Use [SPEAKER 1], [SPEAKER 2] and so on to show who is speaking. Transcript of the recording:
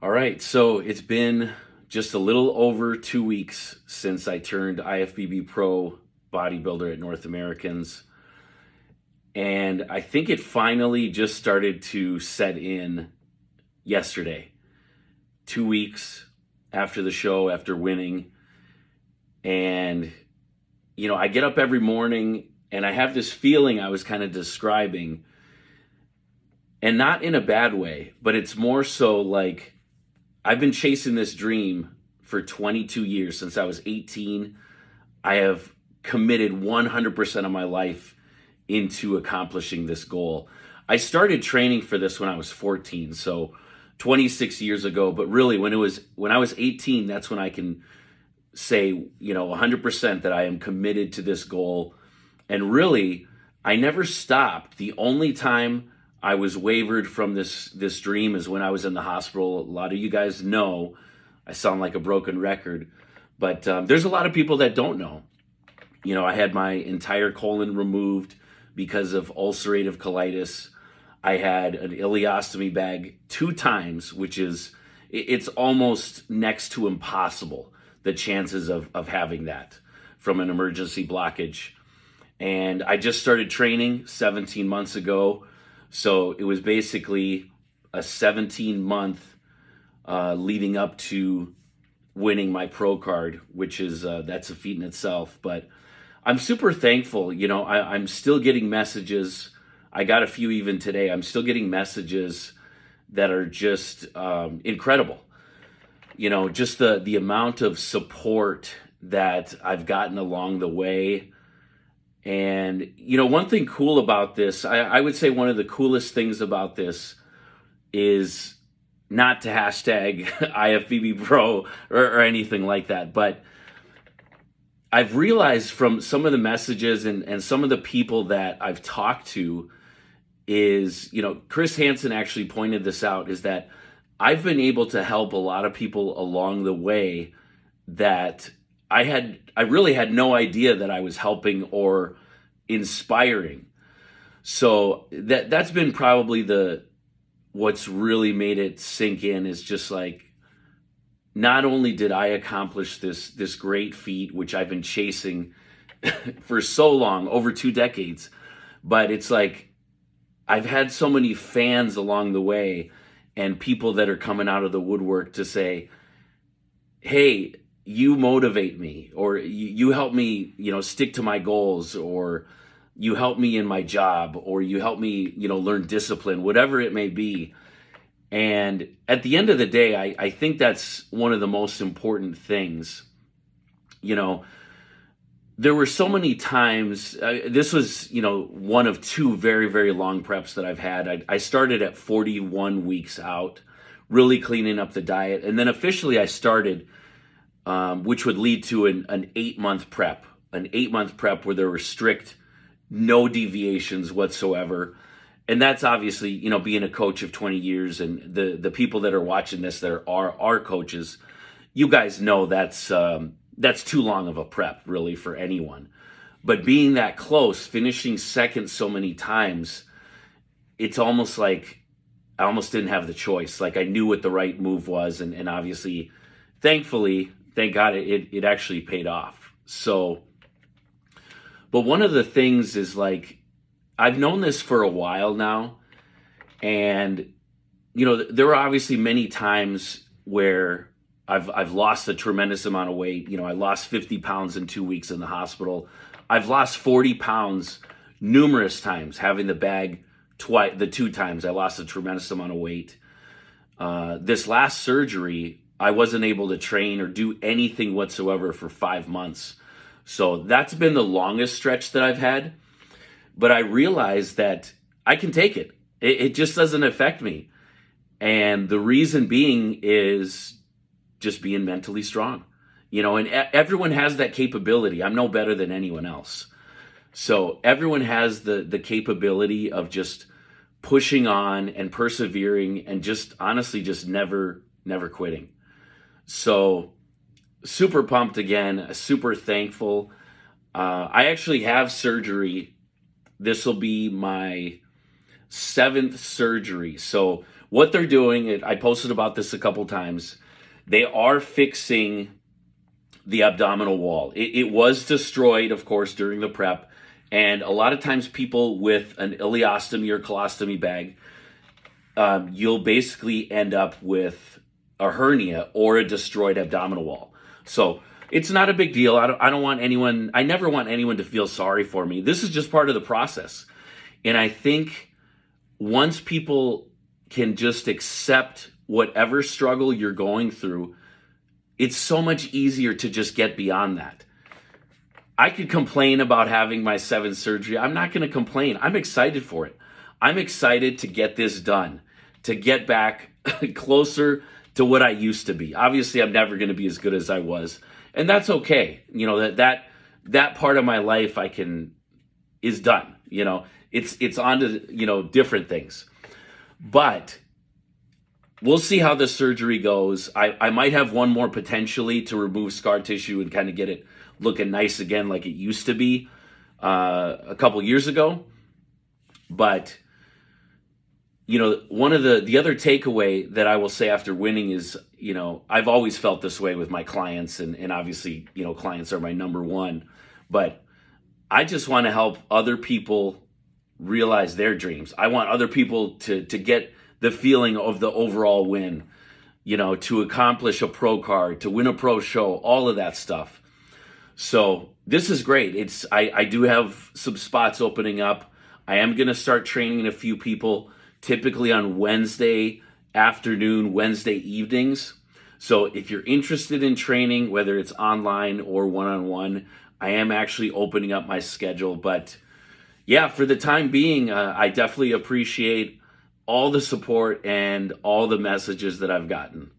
[SPEAKER 1] All right, so it's been just a little over 2 weeks since I turned IFBB Pro bodybuilder at North Americans. And I think it finally just started to set in yesterday. 2 weeks after the show, after winning. And, I get up every morning and I have this feeling I was kind of describing, and not in a bad way, but it's more so like I've been chasing this dream for 22 years. Since I was 18. I have committed 100% of my life into accomplishing this goal. I started training for this when I was 14, so 26 years ago, but really when I was 18, that's when I can say, 100% that I am committed to this goal. And really, I never stopped. The only time I was wavered from this dream is when I was in the hospital. A lot of you guys know I sound like a broken record, but there's a lot of people that don't know. I had my entire colon removed because of ulcerative colitis. I had an ileostomy bag 2 times, which it's almost next to impossible, the chances of having that from an emergency blockage. And I just started training 17 months ago. So it was basically a 17-month leading up to winning my pro card, which is that's a feat in itself. But I'm super thankful. I'm still getting messages. I got a few even today. I'm still getting messages that are just incredible. Just the amount of support that I've gotten along the way. And, one thing cool about this, I would say one of the coolest things about this is not to hashtag IFBB Pro or anything like that, but I've realized from some of the messages and some of the people that I've talked to is, Chris Hansen actually pointed this out, is that I've been able to help a lot of people along the way that I really had no idea that I was helping or inspiring. So that's been probably what's really made it sink in, is just like, not only did I accomplish this great feat, which I've been chasing for so long, over 2 decades, but it's like I've had so many fans along the way and people that are coming out of the woodwork to say, hey, you motivate me, or you help me, stick to my goals, or you help me in my job, or you help me, learn discipline, whatever it may be. And at the end of the day, I think that's one of the most important things. There were so many times, this was, one of 2 very, very long preps that I've had. I started at 41 weeks out, really cleaning up the diet. And then officially I started, which would lead to an 8-month prep, where there were strict, no deviations whatsoever. And that's obviously, being a coach of 20 years, and the people that are watching this that are our coaches, you guys know that's too long of a prep really for anyone. But being that close, finishing second so many times, it's almost like I almost didn't have the choice. Like I knew what the right move was, and obviously, thankfully, thank God it actually paid off. So, but one of the things is, like, I've known this for a while now, and there were obviously many times where I've lost a tremendous amount of weight. I lost 50 pounds in 2 weeks in the hospital. I've lost 40 pounds numerous times, having the bag twice. The 2 times I lost a tremendous amount of weight. This last surgery, I wasn't able to train or do anything whatsoever for 5 months. So that's been the longest stretch that I've had. But I realized that I can take it. It just doesn't affect me. And the reason being is just being mentally strong. And everyone has that capability. I'm no better than anyone else. So everyone has the capability of just pushing on and persevering and just honestly just never quitting. So super pumped again, super thankful. I actually have surgery. This will be my 7th surgery. So what they're doing, I posted about this a couple times. They are fixing the abdominal wall. It was destroyed, of course, during the prep. And a lot of times people with an ileostomy or colostomy bag, you'll basically end up with a hernia or a destroyed abdominal wall. So it's not a big deal. I don't want anyone, I never want anyone to feel sorry for me. This is just part of the process. And I think once people can just accept whatever struggle you're going through, it's so much easier to just get beyond that. I could complain about having my 7th surgery. I'm not going to complain. I'm excited for it. I'm excited to get this done, to get back closer to what I used to be. Obviously, I'm never going to be as good as I was, and that's okay. You know, that part of my life is done. You know, it's on to, you know, different things. But we'll see how the surgery goes. I might have one more potentially to remove scar tissue and kind of get it looking nice again like it used to be a couple years ago. But, you know, one of the other takeaway that I will say after winning is, you know, I've always felt this way with my clients, and obviously, you know, clients are my number one. But I just want to help other people realize their dreams. I want other people to get the feeling of the overall win, you know, to accomplish a pro card, to win a pro show, all of that stuff. So this is great. I do have some spots opening up. I am going to start training a few people, typically on Wednesday afternoon, Wednesday evenings. So if you're interested in training, whether it's online or one-on-one, I am actually opening up my schedule. But yeah, for the time being, I definitely appreciate all the support and all the messages that I've gotten.